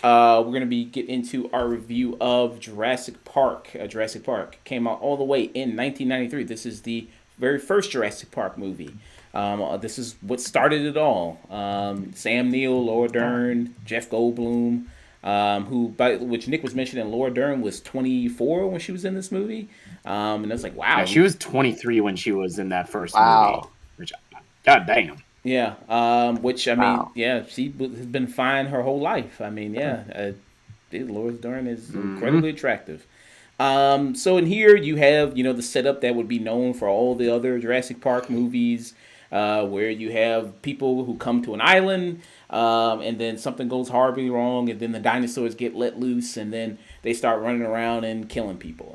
We're going to be get into our review of Jurassic Park. Jurassic Park came out all the way in 1993. This is the very first Jurassic Park movie. This is what started it all. Sam Neill, Laura Dern, Jeff Goldblum, which Nick was mentioning, Laura Dern was 24 when she was in this movie, and I was like, Yeah, wow. she was 23 when she was in that first movie. Wow. Which, god damn. Yeah, which I mean, Wow. yeah, has been fine her whole life. I mean, yeah, Laura Dern is Mm-hmm. incredibly attractive. So in here you have the setup that would be known for all the other Jurassic Park movies, where you have people who come to an island, and then something goes horribly wrong, and then the dinosaurs get let loose, and then they start running around and killing people.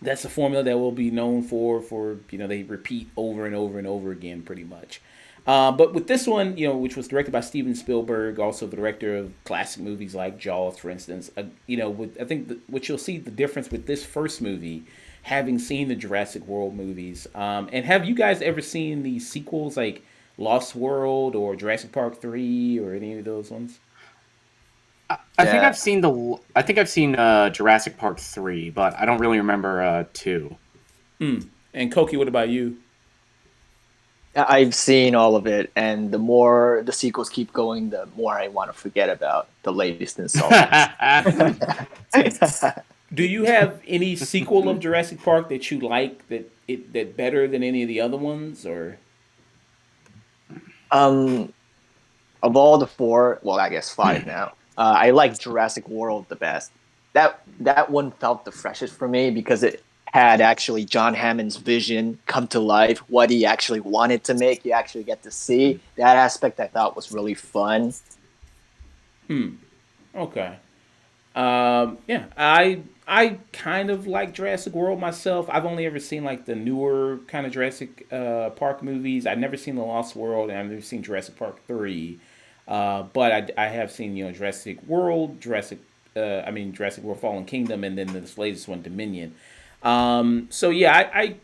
That's a formula that will be known for they repeat over and over and over again, pretty much. But with this one, which was directed by Steven Spielberg, also the director of classic movies like Jaws, for instance, I think what you'll see the difference with this first movie, having seen the Jurassic World movies, and have you guys ever seen the sequels like Lost World or Jurassic Park 3 or any of those ones? I think Yeah. I've seen Jurassic Park 3, but I don't really remember 2. And Koki, what about you? I've seen all of it, and the more the sequels keep going, the more I want to forget about the latest installments. Do you have any sequel of Jurassic Park that you like that better than any of the other ones, or? um, of all the four, well, I guess five now. I like Jurassic World the best. That one felt the freshest for me because it had actually John Hammond's vision come to life. What he actually wanted to make, you actually get to see that aspect. I thought was really fun. Okay. Yeah, I kind of like Jurassic World myself. I've only ever seen like the newer kind of Jurassic Park movies. I've never seen the Lost World, and I've never seen Jurassic Park 3. But I have seen Jurassic World, Jurassic World Fallen Kingdom, and then this latest one, Dominion. So yeah, I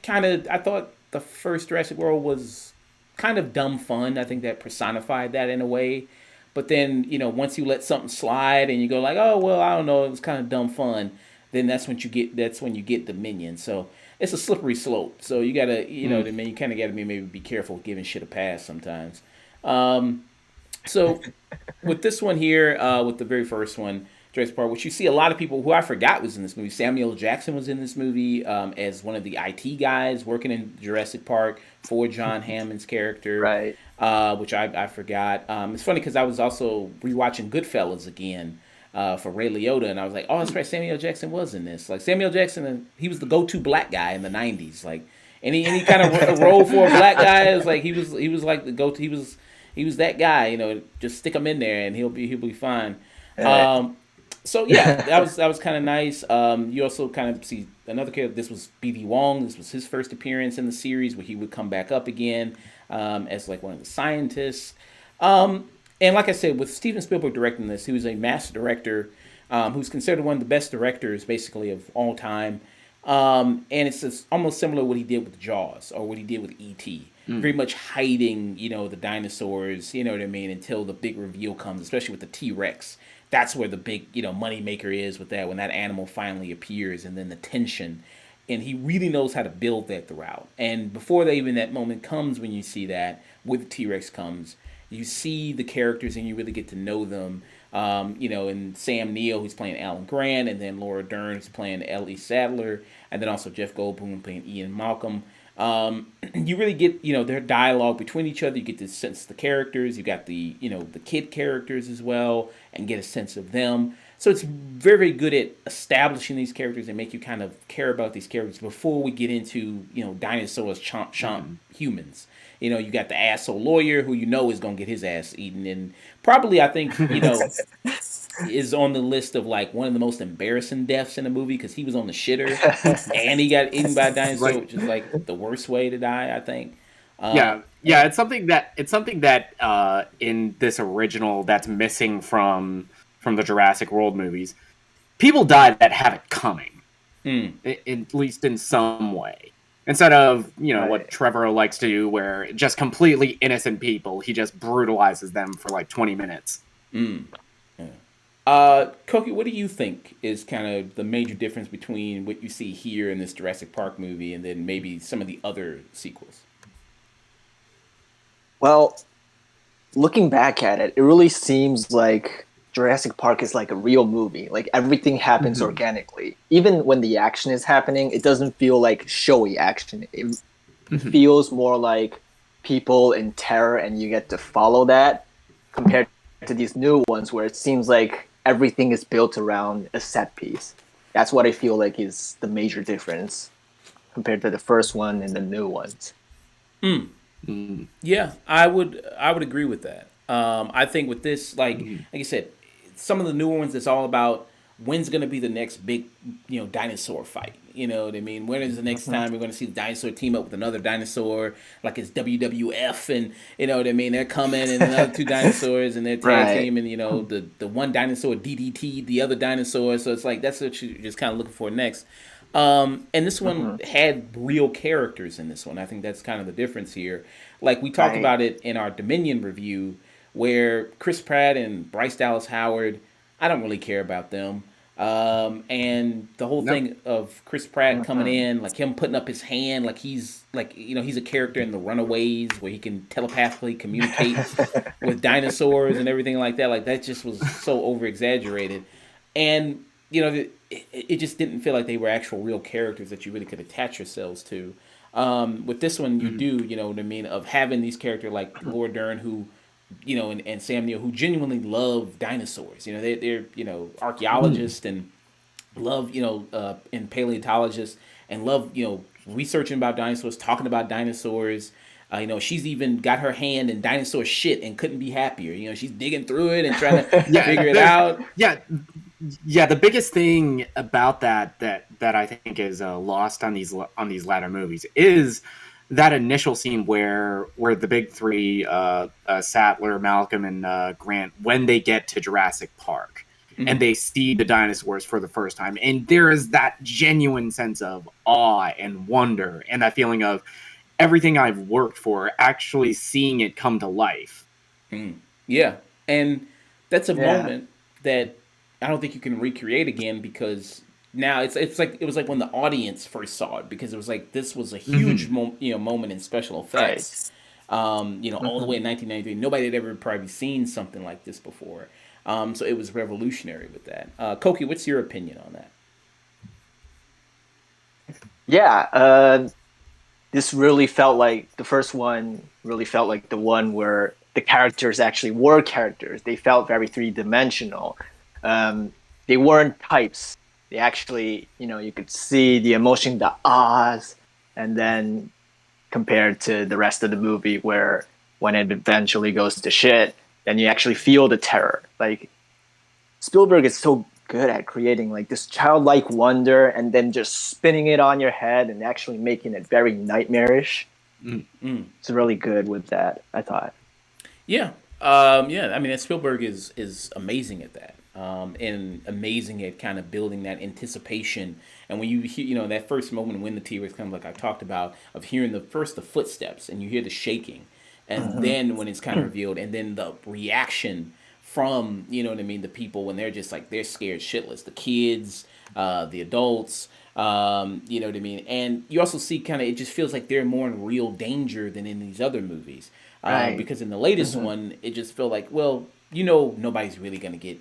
thought the first Jurassic World was kind of dumb fun. I think that personified that in a way. But then once you let something slide and you go like, oh well, I don't know, it was kind of dumb fun. Then that's when you get Dominion. So it's a slippery slope. So you gotta I mean you kind of gotta maybe be careful giving shit a pass sometimes. Um, so with this one here, with the very first one, Jurassic Park, which you see a lot of people who I forgot was in this movie. Samuel L. Jackson was in this movie as one of the IT guys working in Jurassic Park for John Hammond's character, Right. which I forgot. It's funny because I was also rewatching Goodfellas again for Ray Liotta, and I was like, oh, that's right, Samuel L. Jackson was in this. Like Samuel L. Jackson, he was the go-to black guy in the '90s. Like any kind of role for a black guy, it was like he was like the go-to. He was that guy. Just stick him in there and he'll be fine. Right. Um, so yeah, that was kind of nice. You also kind of see another character. This was B.D. Wong. This was his first appearance in the series, where he would come back up again as like one of the scientists. And like I said, with Steven Spielberg directing this, he was a master director, who's considered one of the best directors, basically, of all time. And it's just almost similar to what he did with Jaws or what he did with E.T. Very much hiding, the dinosaurs, you know what I mean, until the big reveal comes, especially with the T Rex. That's where the big, money maker is with that, when that animal finally appears, and then the tension. And he really knows how to build that throughout. And before even that moment comes, when you see that, with the T Rex comes, you see the characters and you really get to know them. And Sam Neill, who's playing Alan Grant, and then Laura Dern, who's playing Ellie Sadler, and then also Jeff Goldblum playing Ian Malcolm. You really get their dialogue between each other. You get to sense the characters. You got the kid characters as well, and get a sense of them. So it's very, very good at establishing these characters and make you kind of care about these characters before we get into dinosaurs chomp chomp humans. You got the asshole lawyer who is gonna get his ass eaten, and probably I think is on the list of like one of the most embarrassing deaths in the movie, because he was on the shitter and he got eaten by a dinosaur, Like, which is like the worst way to die, I think. yeah, Yeah, it's something that in this original that's missing from the Jurassic World movies. People die that have it coming, Mm. at least in some way. Instead of what Right. Trevor likes to do, where just completely innocent people, he just brutalizes them for like 20 minutes. Mm. Yeah. Koki, what do you think is kind of the major difference between what you see here in this Jurassic Park movie and then maybe some of the other sequels? Well, looking back at it, it really seems like Jurassic Park is like a real movie. Like everything happens Mm-hmm. organically. Even when the action is happening, it doesn't feel like showy action. It Mm-hmm. feels more like people in terror, and you get to follow that compared to these new ones where it seems like everything is built around a set piece. That's what I feel like is the major difference compared to the first one and the new ones. Mm. Mm-hmm. Yeah, I would agree with that. I think with this, like I said, some of the newer ones, it's all about when's going to be the next big, dinosaur fight. You know what I mean? When is the next Mhm. time we're going to see the dinosaur team up with another dinosaur, like it's WWF, and you know what I mean? They're coming and another two dinosaurs and they're tag Right. team, and the one dinosaur DDT the other dinosaur. So it's like that's what you're just kind of looking for next. And this one Mhm. had real characters in this one. I think that's kind of the difference here. Like we talked Right. about it in our Dominion review, where Chris Pratt and Bryce Dallas Howard, I don't really care about them. And the whole Nope. thing of Chris Pratt coming Mhm. in, like him putting up his hand, like he's like he's a character in The Runaways where he can telepathically communicate with dinosaurs and everything like that. Like that just was so over exaggerated, and it just didn't feel like they were actual real characters that you really could attach yourselves to. With this one, you Mm-hmm. do, you know what I mean, of having these characters like Laura Dern who, and Sam Neill who genuinely love dinosaurs. They're archaeologists and love and paleontologists and love researching about dinosaurs, talking about dinosaurs. She's even got her hand in dinosaur shit and couldn't be happier. She's digging through it and trying to Yeah, figure it out. yeah, yeah. The biggest thing about that I think is lost on these latter movies is that initial scene where the big three, Sattler, Malcolm, and Grant, when they get to Jurassic Park and Mm-hmm. they see the dinosaurs for the first time, and there is that genuine sense of awe and wonder and that feeling of everything I've worked for actually seeing it come to life. Mm. Yeah, and that's a Yeah. moment that I don't think you can recreate again because now it's like it was like when the audience first saw it because it was like this was a huge Mm-hmm. moment in special effects. Right. All the way Mhm. in 1993, nobody had ever probably seen something like this before. So it was revolutionary with that. Koki, what's your opinion on that? Yeah. This really felt like the first one really felt like the one where the characters actually were characters. They felt very three-dimensional. They weren't types. They actually, you could see the emotion, the ahs, and then compared to the rest of the movie where when it eventually goes to shit, then you actually feel the terror. Like Spielberg is so good at creating like this childlike wonder and then just spinning it on your head and actually making it very nightmarish. Mm. It's really good with that, I thought. Yeah, yeah. I mean, Spielberg is amazing at that, and amazing at kind of building that anticipation. And when you hear, that first moment when the T Rex comes, like I talked about, of hearing the footsteps and you hear the shaking, and Mm-hmm. then when it's kind of revealed, and then the reaction from what I mean, the people when they're just like they're scared shitless, the kids, the adults. You know what I mean? And you also see kind of it just feels like they're more in real danger than in these other movies. Right. Because in the latest Mm-hmm. one, it just felt like, well, nobody's really gonna get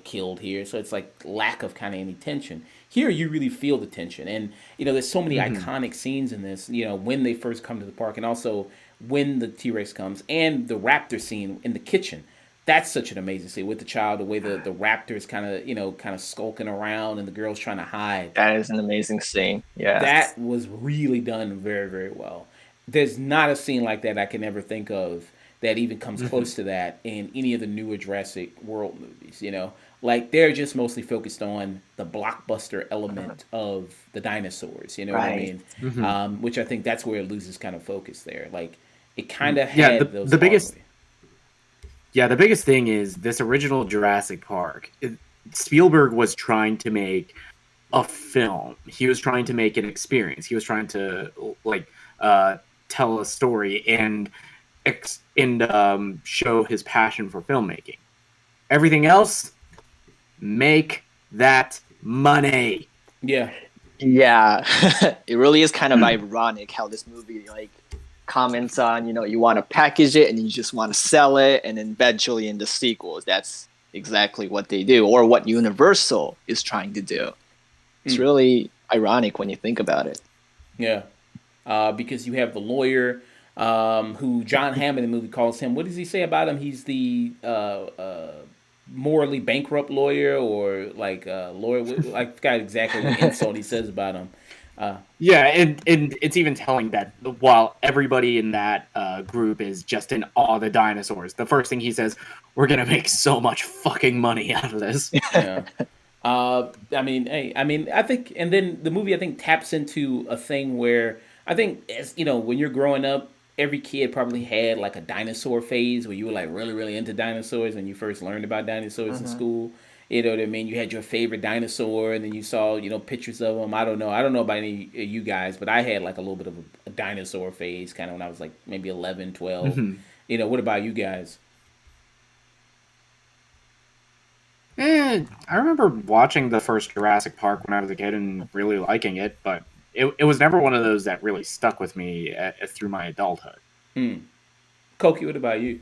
killed here, so it's like lack of kind of any tension. Here, you really feel the tension, and there's so many Mm-hmm. iconic scenes in this. When they first come to the park, and also when the T Rex comes, and the raptor scene in the kitchen. That's such an amazing scene with the child, the way the raptor is kind of skulking around, and the girl's trying to hide. That is an amazing scene. Yeah. That was really done very, very well. There's not a scene like that I can ever think of that even comes Mm-hmm. close to that in any of the newer Jurassic World movies. Like they're just mostly focused on the blockbuster element of the dinosaurs. You know what I Right. mean? Mm-hmm. Which I think that's where it loses kind of focus there. Like it kind of Yeah, had those the biggest qualities. the biggest thing is this original Jurassic Park. Spielberg was trying to make a film. He was trying to make an experience. He was trying to like uh, tell a story and show his passion for filmmaking. Everything else, make that money. Yeah. Yeah, it really is kind of ironic how this movie like comments on, you want to package it and you just want to sell it, and then eventually in the sequels, that's exactly what they do, or what Universal is trying to do. It's really ironic when you think about it. Yeah. Because you have the lawyer, who John Hammond in the movie calls him. What does he say about him? He's the morally bankrupt lawyer, or like lawyer. I forgot exactly what insult he says about him. Yeah, and it's even telling that while everybody in that group is just in awe of the dinosaurs, the first thing he says, "We're gonna make so much fucking money out of this." Yeah. I mean, hey, I mean, I think, and then the movie I think taps into a thing where I think, as you know, when you're growing up, every kid probably had like a dinosaur phase where you were like really, really into dinosaurs when you first learned about dinosaurs in school. You know what I mean? You had your favorite dinosaur, and then you saw, pictures of them. I don't know about any of you guys, but I had like a little bit of a dinosaur phase kind of when I was like maybe 11, 12. Mhm. What about you guys? I remember watching the first Jurassic Park when I was a kid and really liking it, but it was never one of those that really stuck with me through my adulthood. Hmm. Koki, what about you?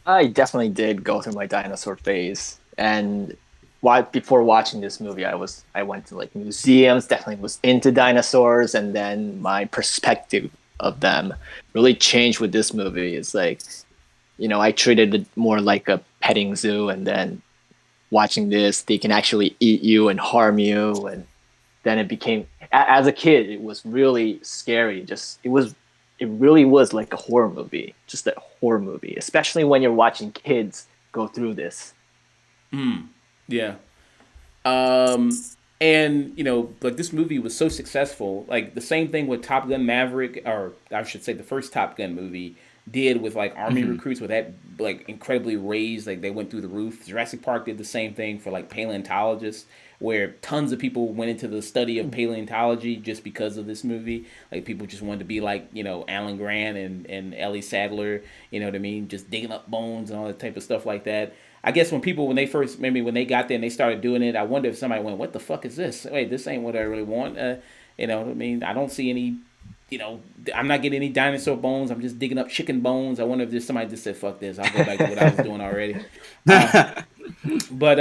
I definitely did go through my dinosaur phase, and why before watching this movie, I went to like museums, definitely was into dinosaurs, and then my perspective of them really changed with this movie. It's like, I treated it more like a petting zoo, and then watching this, they can actually eat you and harm you, and then it became, as a kid, it was really scary. It really was like a horror movie, just a horror movie, especially when you're watching kids go through this. Yeah. Um, and like this movie was so successful. Like the same thing with Top Gun Maverick, or I should say the first Top Gun movie did with like army Mhm. recruits, with that like incredibly raised, like they went through the roof. Jurassic Park did the same thing for like paleontologists, where tons of people went into the study of paleontology just because of this movie. Like people just wanted to be like Alan Grant and Ellie Sadler. You know what I mean? Just digging up bones and all that type of stuff like that. I guess when people, when they first, maybe when they got there and they started doing it, I wonder if somebody went, "What the fuck is this? Wait, this ain't what I really want." I mean, I don't see any. I'm not getting any dinosaur bones. I'm just digging up chicken bones. I wonder if there's somebody just said, "Fuck this. I'll go back to what I was doing already." Uh, but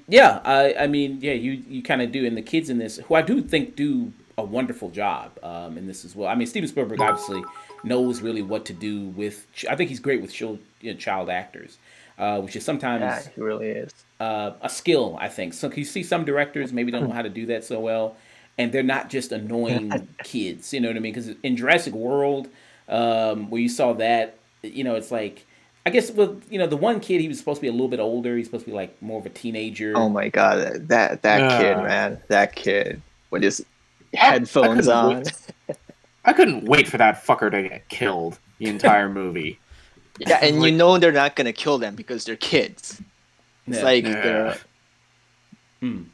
yeah, I mean, yeah, you kind of do, and the kids in this, who I do think do a wonderful job in this as well. I mean, Steven Spielberg obviously knows really what to do with. I think he's great with child actors, which is Yeah, sometimes it really is. a skill. I think so. You see some directors maybe don't know how to do that so well, and they're not just annoying kids. You know what I mean? Because in Jurassic World, where you saw that, it's like. I guess, well, the one kid, he was supposed to be a little bit older. He's supposed to be like more of a Oh teenager. my god, that kid, uh, man, that kid with his I headphones couldn't on. wait. I couldn't wait for that fucker to get killed the entire movie. Yeah, and Like, they're not gonna kill them because they're kids. It's Yeah. like yeah.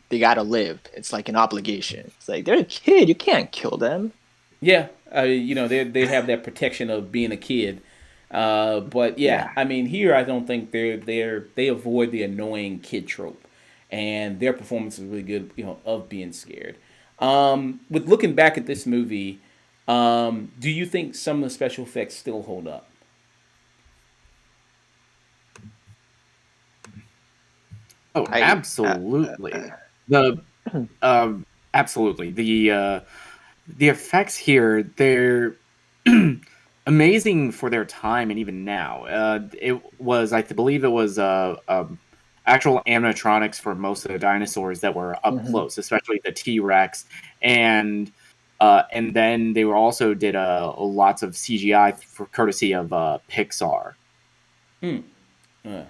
they gotta live. It's like an obligation. It's like they're a kid. You can't kill them. Yeah, they have that protection of being a kid, but yeah, Yeah. I mean here I don't think they avoid the annoying kid trope, and their performance is really good. Of being scared. With looking back at this movie, do you think some of the special effects still hold up? Oh, I absolutely. The absolutely the effects here, they're amazing for their time and even now. It was, I believe, it was actual animatronics for most of the dinosaurs that were up Mhm. close, especially the T Rex, and and then they were also did lots of CGI for courtesy of Pixar. Hmm. Uh,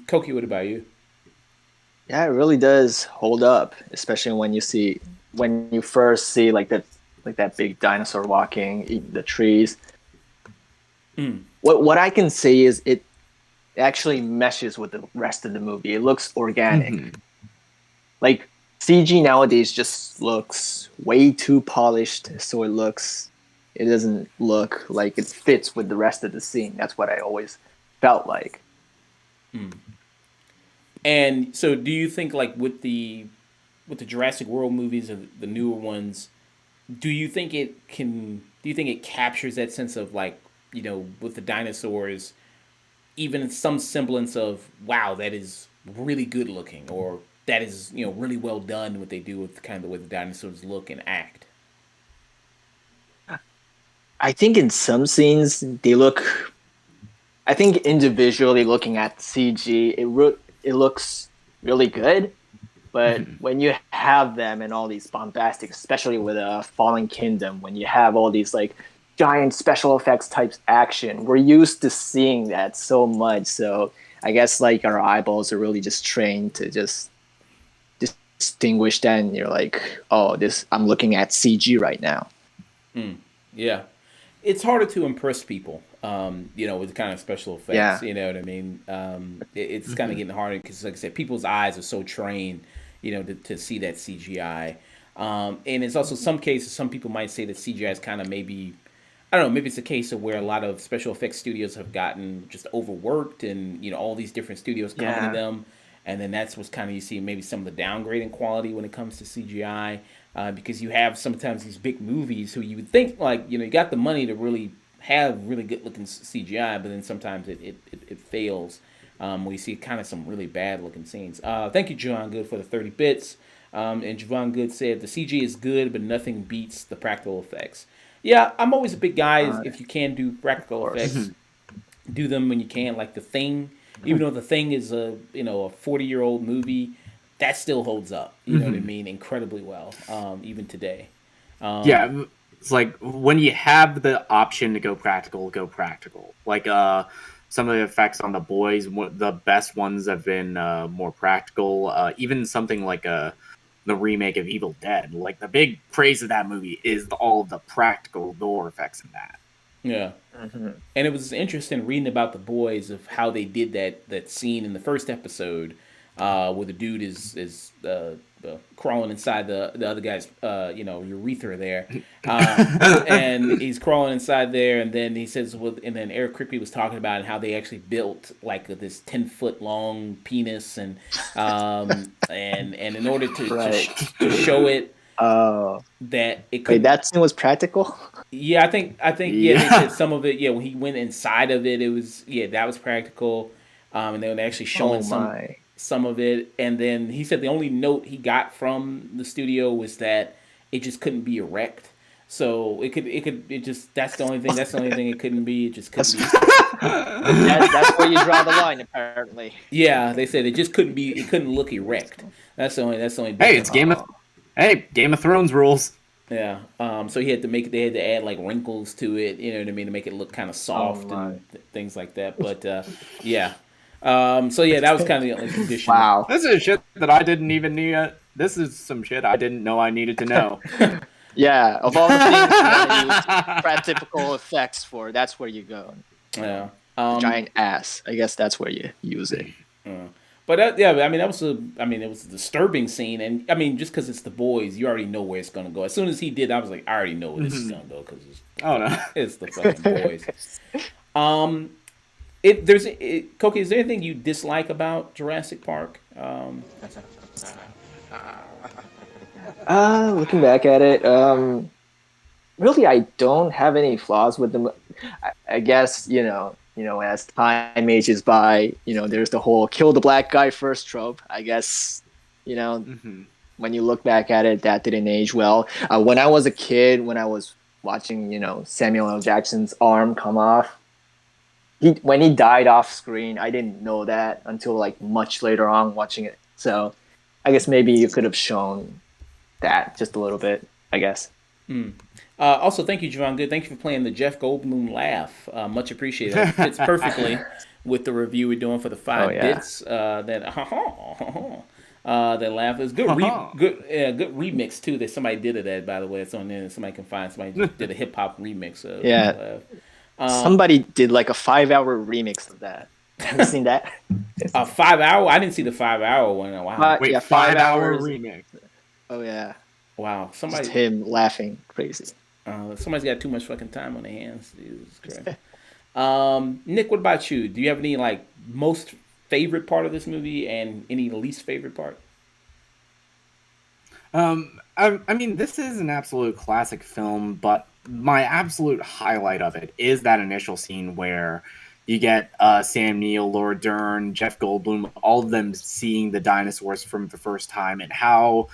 Koki, what about you? Yeah, it really does hold up, especially when you first see like that big dinosaur walking eating the trees. What I can say is it actually meshes with the rest of the movie. It looks organic. Mhm. Like CG nowadays just looks way too polished, so it doesn't look like it fits with the rest of the scene. That's what I always felt like. And so, do you think like with the Jurassic World movies and the newer ones, do you think it can? Do you think it captures that sense of like with the dinosaurs, even some semblance of wow, that is really good looking, or that is really well done what they do with kind of the way the dinosaurs look and act. I think in some scenes they look. I think individually looking at CG, it looks really good. But Mhm. when you have them in all these bombastic, especially with a Fallen Kingdom, when you have all these like giant special effects types action, we're used to seeing that so much. So I guess like our eyeballs are really just trained to just distinguish that, and you're like, oh, this I'm looking at CG right now. Yeah, it's harder to impress people, with kind of special effects. Yeah. You know what I mean? It's kind of Mhm. getting harder because, like I said, people's eyes are so trained, to see that CGI. And it's also some cases, some people might say that CGI is kind of maybe, I don't know, maybe it's a case of where a lot of special effects studios have gotten just overworked and, all these different studios coming to Yeah. them. And then that's what's kind of, you see maybe some of the downgrading quality when it comes to CGI. Because you have sometimes these big movies who you would think like you got the money to really have really good looking CGI, but then sometimes it fails. We see kind of some really bad looking scenes. Thank you, Javon Good, for the 30 bits. And Javon Good said the CG is good, but nothing beats the practical effects. Yeah, I'm always a big guy. If you can do Of practical course. effects, Mhm. do them when you can. Like the Thing, even though the Thing is a 40-year-old movie, that still holds up. You know what I Mhm. mean? Incredibly well, even today. Um, Yeah, it's like when you have the option to go practical, go practical. Like some of the effects on the boys, the best ones have been more practical. Even something like the remake of Evil Dead. Like the big praise of that movie is all the practical gore effects in that. yeah. Hmm. And it was interesting reading about the boys of how they did that scene in the first episode, where the dude is crawling inside the other guy's urethra there, uh, and he's crawling inside there, and then he says, well, and then Eric Kripke was talking about how they actually built like this 10 foot long penis, and in order Right. to show it Oh, that it wait, couldn't. that scene was practical? Yeah, I think yeah, they said Yeah. some of it. Yeah, when he went inside of it, it was yeah, that was practical, and they were actually showing Oh my. some of it. And then he said the only note he got from the studio was that it just couldn't be erect. So it just that's the only thing it couldn't be. It just couldn't That's be. that's where you draw the line, apparently. Yeah, they said it just couldn't be. It couldn't look erect. That's the only Hey, it's difference. Game of Oh, Hey, Game of Thrones rules. Yeah. So he had to make they had to add like wrinkles to it, you know what I mean, to make it look kind of oh soft and my. things like that. But yeah. So yeah, that was kind of the only condition. Wow. This is shit that I didn't even need. This is some shit I didn't know I needed to know. Yeah, of all the things you want to use practical effects for, that's where you go. Yeah. The Um. giant ass. I guess that's where you use it. But yeah, I mean it was a disturbing scene, and I mean just because it's the boys, you already know where it's gonna go. As soon as he did, I was like, I already know where this is Mhm. gonna go because Oh no. it's the fucking boys. Um. Koki, is there anything you dislike about Jurassic Park? Looking back at it, really, I don't have any flaws with them. I guess as time ages by, there's the whole "kill the black guy first" trope. I guess, you know, Mhm. when you look back at it, that didn't age well. When I was a kid, when I was watching, Samuel L. Jackson's arm come off, when he died off screen, I didn't know that until like much later on watching it. So I guess maybe you could have shown that just a little bit. I guess. Also, thank you, Javon Good. Thank you for playing the Jeff Goldblum laugh. Much appreciated. It fits perfectly with the review we're doing for the Oh five yeah. bits. That laugh is good. Haha. Good remix too. That somebody did of that, by the way. It's on there. Somebody can find. Somebody just did a hip hop remix of Yeah. that laugh. Somebody did like a 5 hour remix of that. Have you seen that? A 5 hour. I didn't see the 5 hour one. Wow, Wait, Yeah, five 5 hour hours. remix. Oh yeah, wow. just him laughing crazy. Somebody's got too much fucking time on their hands. Jesus Christ. Nick, what about you? Do you have any like most favorite part of this movie and any least favorite part? I mean, this is an absolute classic film, but my absolute highlight of it is that initial scene where you get Sam Neill, Laura Dern, Jeff Goldblum, all of them seeing the dinosaurs from the first time, and how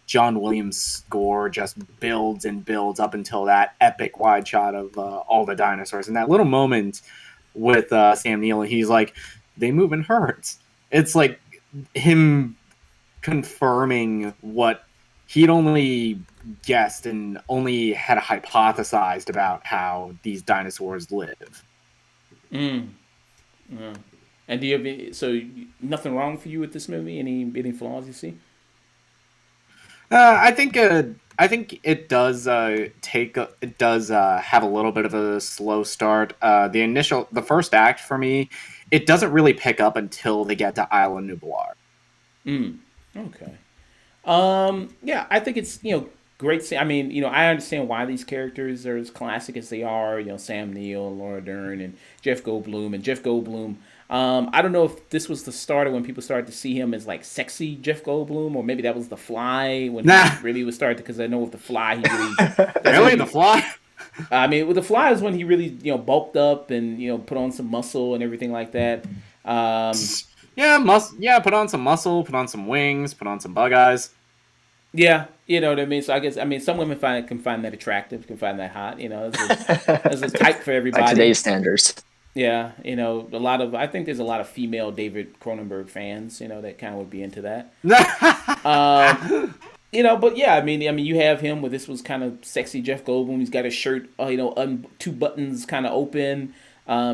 John Williams' score just builds and builds up until that epic wide shot of all the dinosaurs. And that little moment with Sam Neill, and he's like, "They move in herds." It's like him confirming what he'd only guessed and only had hypothesized about how these dinosaurs live. Mm. Yeah. And do you have nothing wrong for you with this movie? Any flaws you see? I think it does have a little bit of a slow start. The first act for me, it doesn't really pick up until they get to Isla Nublar. Mm. Okay. Yeah, I think it's great. I mean, I understand why these characters are as classic as they are. Sam Neill, Laura Dern, and Jeff Goldblum. And Jeff Goldblum. I don't know if this was the start of when people started to see him as like sexy Jeff Goldblum, or maybe that was The Fly when he Nah, really was started. Because I know with The Fly, he really that's when really, The he. Fly. I mean, with The Fly is when he really bulked up and put on some muscle and everything like that. Um, Yeah, put on some muscle, put on some wings, put on some bug eyes. Yeah, you know what I mean. So I mean some women can find that attractive, can find that hot. There's a type for By everybody. today's standards. Yeah, a lot of I think there's a lot of female David Cronenberg fans, that kind of would be into that. Um, but yeah, I mean, you have him where this was kind of sexy Jeff Goldblum. He's got his shirt, two buttons kind of open.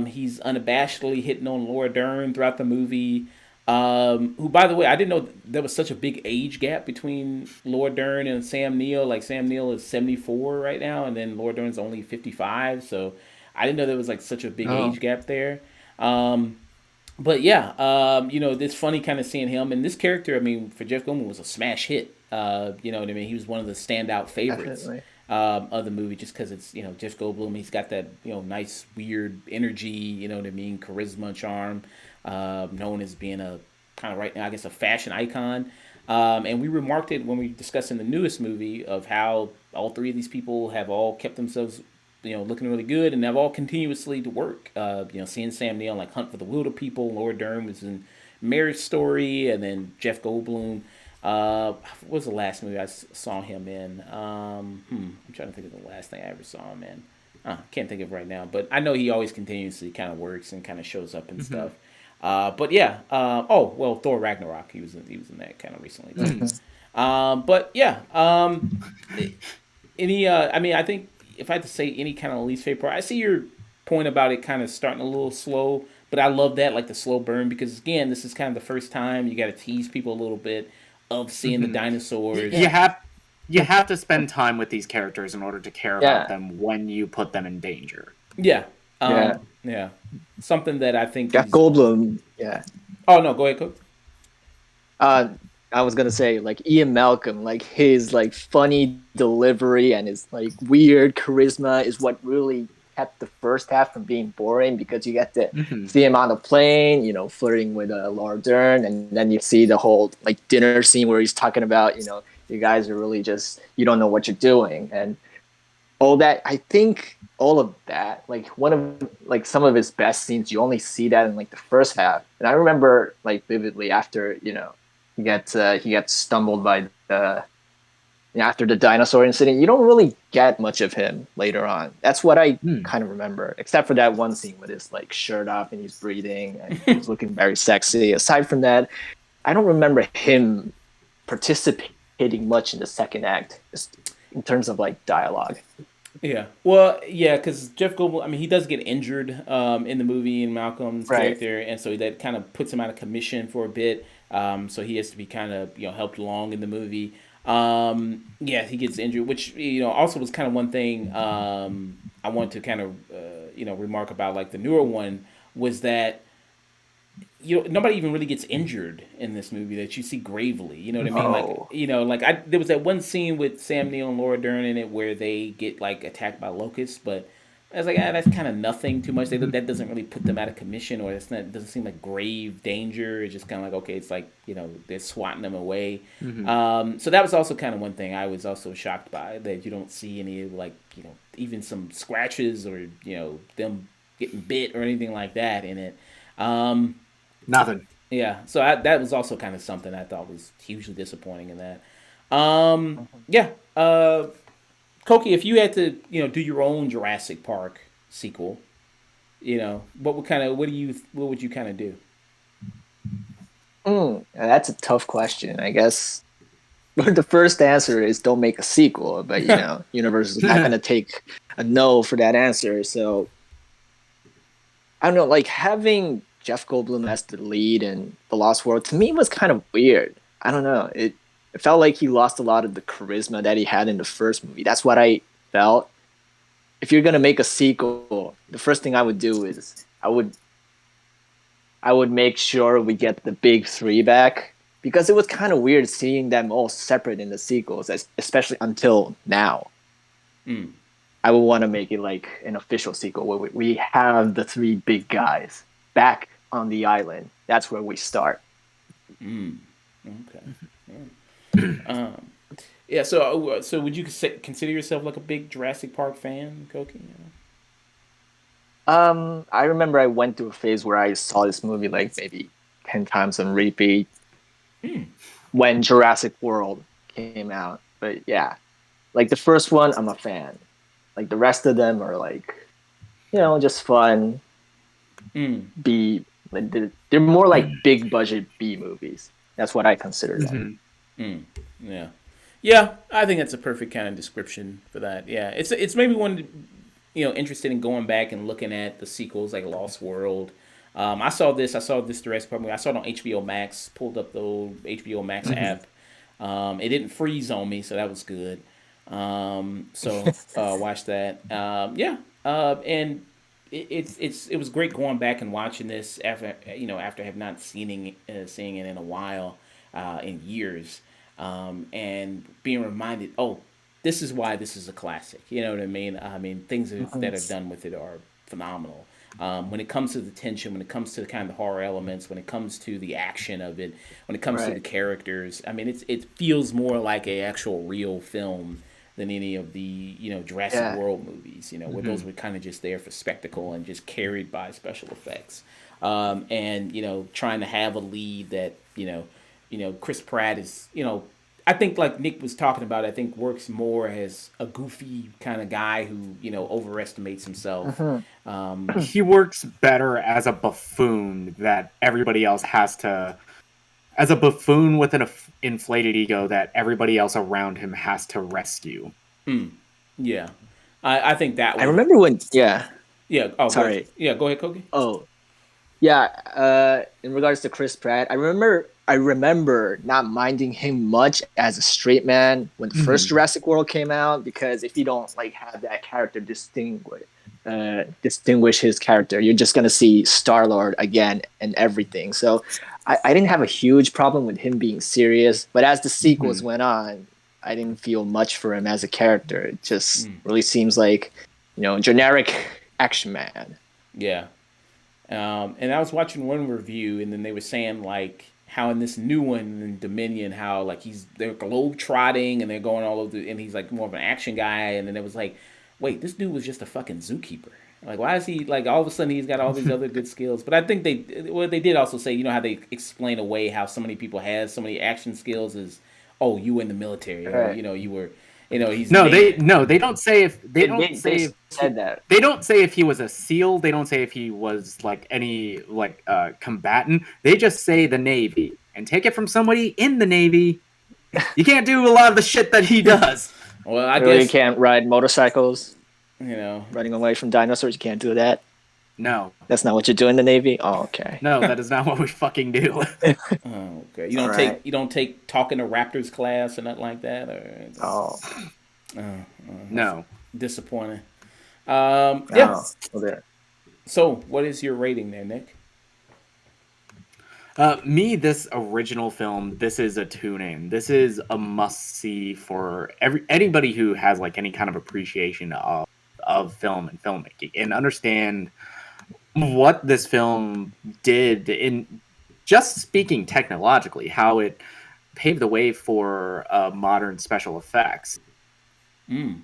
He's unabashedly hitting on Laura Dern throughout the movie. Who, by the way, I didn't know there was such a big age gap between Laura Dern and Sam Neill. Like Sam Neill is 74 right now, and then Laura Dern's only 55. So I didn't know there was like such a big Oh, age gap there. Um, but yeah, it's funny kind of seeing him and this character. I mean, for Jeff Goldblum was a smash hit. You know what I mean? He was one of the standout favorites definitely. of the movie just because it's Jeff Goldblum. He's got that nice weird energy. You know what I mean? Charisma, charm. Known as being a kind of right now I guess a fashion icon. And we remarked it when we discussed in the newest movie of how all three of these people have all kept themselves looking really good, and have all continuously to work. Seeing Sam Neill like Hunt for the Wilder People, Laura Dern was in Marriage Story, and then Jeff Goldblum. What was the last movie I saw him in? I'm trying to think of the last thing I ever saw him in. Can't think of it right now, but I know he always continuously kind of works and kind of shows up and stuff. But yeah. Oh well, Thor Ragnarok. He was in that kind of recently too. But yeah. Any. I mean, I think if I had to say any kind of least favorite part, I see your point about it kind of starting a little slow. But I love that, like the slow burn, because again, this is kind of the first time you got to tease people a little bit of seeing the Mhm. dinosaurs. You have to spend time with these characters in order to care about Yeah, them when you put them in danger. Yeah. yeah. Yeah. Something that I think Jeff he's. Goldblum. Yeah. Oh no, go ahead, Cook. Uh, I was gonna say like Ian Malcolm, like his like funny delivery and his like weird charisma is what really kept the first half from being boring because you get to Hmm. see him on the plane, flirting with Laura Dern, and then you see the whole like dinner scene where he's talking about, you guys are really just you don't know what you're doing, and all that. I think all of that, like one of like some of his best scenes, you only see that in like the first half. And I remember like vividly after he gets stumbled by the after the dinosaur incident. You don't really get much of him later on. That's what I Hmm. kind of remember, except for that one scene with his like shirt off and he's breathing and he's looking very sexy. Aside from that, I don't remember him participating much in the second act, just in terms of like dialogue. Yeah. Well, yeah, because Jeff Goldblum, I mean, he does get injured in the movie in Malcolm's Right. character, and so that kind of puts him out of commission for a bit. So he has to be kind of helped along in the movie. Yeah, he gets injured, which also was kind of one thing I wanted to kind of remark about like the newer one was that nobody even really gets injured in this movie that you see gravely. You know what I mean? Like Oh. there was that one scene with Sam Neill and Laura Dern in it where they get like attacked by locusts, but I was like, that's kind of nothing too much. That doesn't really put them out of commission, or doesn't seem like grave danger. It's just kind of like, okay, it's like they're swatting them away. So that was also kind of one thing I was also shocked by, that you don't see any like even some scratches or them getting bit or anything like that in it. Nothing. Yeah, so that was also kind of something I thought was hugely disappointing in that. Yeah, Koki, if you had to, do your own Jurassic Park sequel, what would you kind of do? That's a tough question. I guess the first answer is don't make a sequel, but Universal is not going to take a no for that answer. So I don't know, like having Jeff Goldblum as the lead in The Lost World to me was kind of weird. I don't know. It felt like he lost a lot of the charisma that he had in the first movie. That's what I felt. If you're gonna make a sequel, the first thing I would do is I would make sure we get the big three back, because it was kind of weird seeing them all separate in the sequels, especially until now. I would want to make it like an official sequel where we have the three big guys back on the island. That's where we start. Okay. Yeah. So would you consider yourself like a big Jurassic Park fan, Koki? I remember I went through a phase where I saw this movie like maybe 10 times on repeat when Jurassic World came out. But yeah, like the first one, I'm a fan. Like the rest of them are like, just fun. They're more like big budget B movies. That's what I consider them. Yeah. Yeah, I think that's a perfect kind of description for that. Yeah, it's maybe one, interested in going back and looking at the sequels like Lost World. I saw this Jurassic Park movie. I saw it on HBO Max. Pulled up the old HBO Max app. It didn't freeze on me, so that was good. So watch that. Yeah, and it was great going back and watching this after I have not seeing it in a while, in years. And being reminded, this is why this is a classic. You know what I mean? I mean, things that are done with it are phenomenal. When it comes to the tension, when it comes to the kind of horror elements, when it comes to the action of it, when it comes to the characters, I mean, it feels more like a actual real film than any of the Jurassic World movies. Where those were kind of just there for spectacle and just carried by special effects. And trying to have a lead that Chris Pratt is, I think like Nick was talking about, I think works more as a goofy kind of guy who, overestimates himself. He works better as a buffoon that everybody else as a buffoon with an inflated ego that everybody else around him has to rescue. Yeah. I think that I remember when, yeah. Oh, sorry. Go ahead, Koki. Oh, yeah. In regards to Chris Pratt, I remember not minding him much as a straight man when the first Jurassic World came out, because if you don't like have that character distinguish his character, you're just gonna see Star-Lord again and everything. So I didn't have a huge problem with him being serious, but as the sequels went on, I didn't feel much for him as a character. It just really seems like generic action man. Yeah. And I was watching one review, and then they were saying like how in this new one in Dominion, how like they're globe trotting and they're going all over, and he's like more of an action guy, and then it was like, wait, this dude was just a fucking zookeeper. Like, why is he like all of a sudden he's got all these other good skills? But I think they did also say, how they explain away how so many people have so many action skills is, you were in the military, or you were. He's they don't say if said that. They don't say if he was a SEAL. They don't say if he was like any combatant. They just say the Navy, and take it from somebody in the Navy. You can't do a lot of the shit that he does. Well, I guess you can't ride motorcycles. Running away from dinosaurs, you can't do that. No, that's not what you do in the Navy. Oh, okay. No, that is not what we fucking do. Oh, okay. You don't take talking to Raptors class or nothing like that, or no. Disappointing. Yeah. Oh, okay. So, what is your rating there, Nick? This original film, this is a tune-in. This is a must-see for anybody who has like any kind of appreciation of film and filmmaking and understand what this film did in just speaking technologically, how it paved the way for modern special effects. Mm.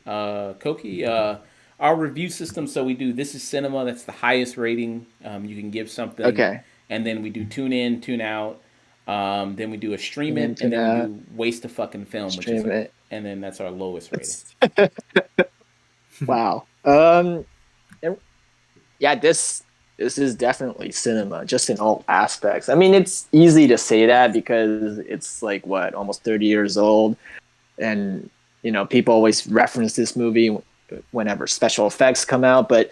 Koki, our review system. So we do this is cinema. That's the highest rating you can give something, Okay. and then we do tune in, tune out. Then we do a stream And then it, and to then we that, do waste of fucking film, which is stream it. and then that's our lowest rating. It's wow. And yeah, this is definitely cinema, just in all aspects. I mean, it's easy to say that because it's like what, almost 30 years old, and people always reference this movie whenever special effects come out, but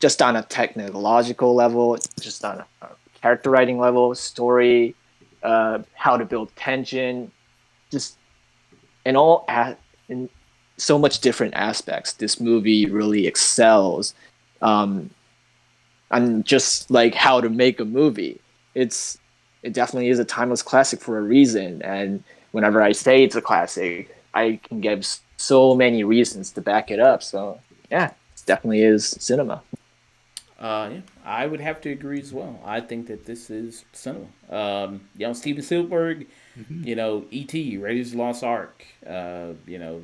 just on a technological level, just on a character writing level, story, how to build tension, just in so much different aspects, this movie really excels um, on just like how to make a movie. It definitely is a timeless classic for a reason, and whenever I say it's a classic, I can give so many reasons to back it up. So yeah, it definitely is cinema. Yeah, I would have to agree as well. I think that this is cinema. Steven Spielberg, Mhm. E.T., Raiders of the Lost Ark,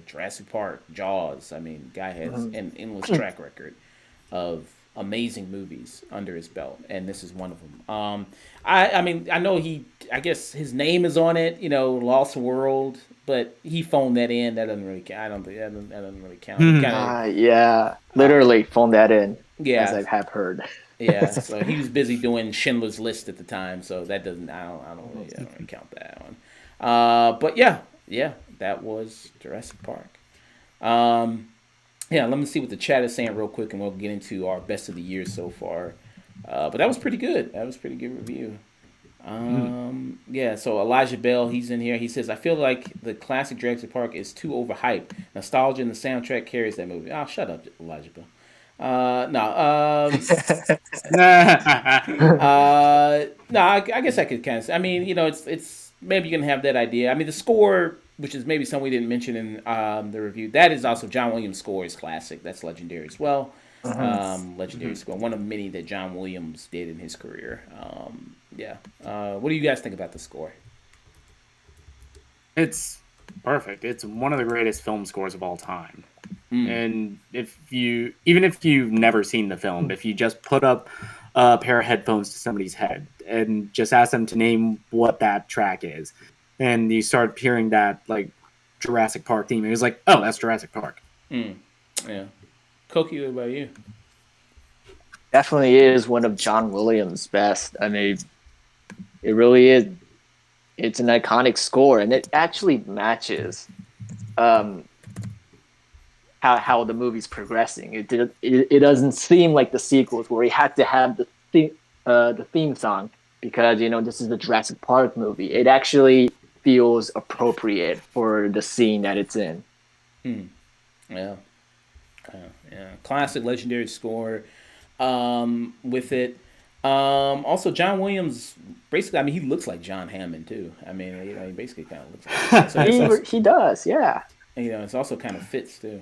Jurassic Park, Jaws. I mean, guy has Mhm. an endless track record of amazing movies under his belt, and this is one of them. I mean, I know I guess his name is on it, Lost World, but he phoned that in. That doesn't really count. I don't think that doesn't really count. He kind Yeah, of, literally phone that in, as yeah, I have heard. yeah. So he was busy doing Schindler's List at the time, so that doesn't. I don't really count that one. But yeah, yeah, that was Jurassic Park. Um, yeah, let me see what the chat is saying real quick, and we'll get into our best of the year so far. But that was pretty good. That was a pretty good review. Mm. Yeah, so Elijah Bell, he's in here. He says, I feel like the classic Jurassic Park is too overhyped. Nostalgia and the soundtrack carries that movie. Oh, shut up, Elijah Bell. No, no, I guess I could kind of. I mean, it's maybe you can have that idea. I mean, the score, which is maybe something we didn't mention in the review, that is also John Williams' score is classic. That's legendary as well. Mhm. Legendary Mhm. score, one of many that John Williams did in his career. Yeah. What do you guys think about the score? It's perfect. It's one of the greatest film scores of all time. Mm. And even if you've never seen the film, if you just put up a pair of headphones to somebody's head and just ask them to name what that track is, and you start hearing that like Jurassic Park theme, it was like, oh, that's Jurassic Park. Mm. Yeah. Koki, what about you? Definitely is one of John Williams' best. I mean, it really is. It's an iconic score, and it actually matches um, how the movie's progressing. It doesn't seem like the sequels where he had to have the theme song because this is the Jurassic Park movie. It actually feels appropriate for the scene that it's in. Mm. Yeah. Yeah. Classic legendary score. With it. Also, John Williams, basically, I mean, he looks like John Hammond too. I mean, he basically kind of looks like that. So that's also, He does, yeah. it's also kind of fits too.